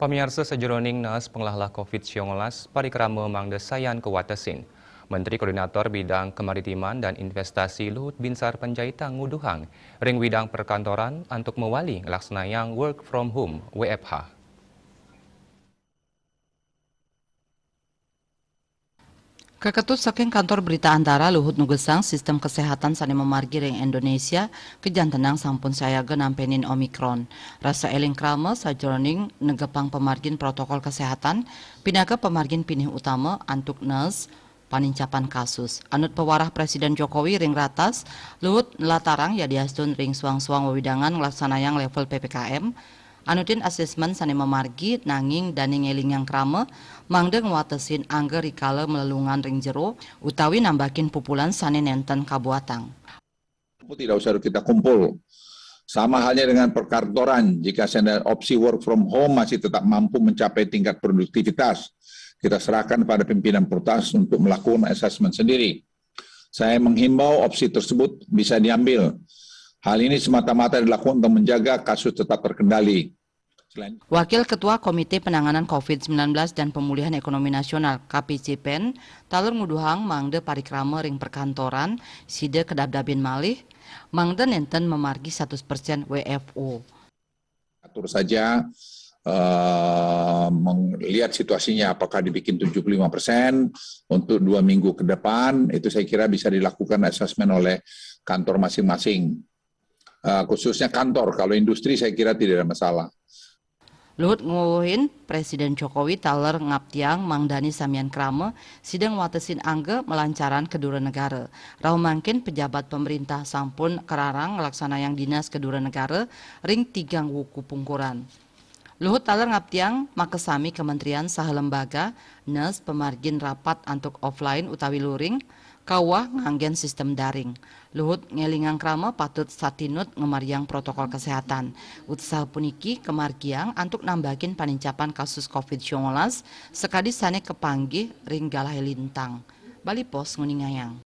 Pamirsa sejeroning nas pengelola COVID-19 parikrama mangdesayan ke Watesin. Menteri Koordinator Bidang Kemaritiman dan Investasi Luhut Binsar Panjaitan nguduhang ring bidang perkantoran untuk mewali ngelaksanayang work from home WFH. Kaketut saking kantor berita antara Luhut Nugesang sistem kesehatan sani memargi ring Indonesia kejantenang sampun saya nampenin Omikron. Rasa eling krama sajroning negepang pemargin protokol kesehatan pinaga pemargin pinih utama antuk nurse panincapan kasus. Anut pewarah Presiden Jokowi ring ratas Luhut latarang ya diastun ring suang-suang wewidangan ngelaksanayang level PPKM. Anutin asesmen sani memargi nanging dani ngelingang krama mangde ngwatesin angger rikala melelungan ring jero utawi nambakin pupulan sani nenten kabuatang. Tidak usah kita kumpul. Sama halnya dengan perkantoran, jika opsi work from home masih tetap mampu mencapai tingkat produktivitas, kita serahkan pada pimpinan Portas untuk melakukan asesmen sendiri. Saya menghimbau opsi tersebut bisa diambil. Hal ini semata-mata dilakukan untuk menjaga kasus tetap terkendali. Wakil Ketua Komite Penanganan COVID-19 dan Pemulihan Ekonomi Nasional KPCPEN, talur nguduhang mangde parikrama ring perkantoran, side kedabdabin malih, mangde nenten memargi 100% WFO. Atur saja, melihat situasinya apakah dibikin 75% untuk 2 minggu ke depan, itu saya kira bisa dilakukan asesmen oleh kantor masing-masing. Khususnya kantor, kalau industri saya kira tidak ada masalah. Luhut nguwuhin Presiden Jokowi taler ngaptiang mangdani samian krama sidang watesin angge melancaran kedua negara. Rau mangkin pejabat pemerintah sampun kerarang ngelaksana yang dinas kedua negara ring 3 wuku pungkuran. Luhut taler ngaptiang makesami kementerian saha lembaga nes pemargin rapat antuk offline utawi luring kawah nganggen sistem daring. Luhut ngelingang krama patut satinut ngemariang protokol kesehatan. Usaha puniki kemargiang antuk nambakin panincapan kasus COVID-19 sekadi sane kepanggih ring galah lintang. Bali Pos nguningayang.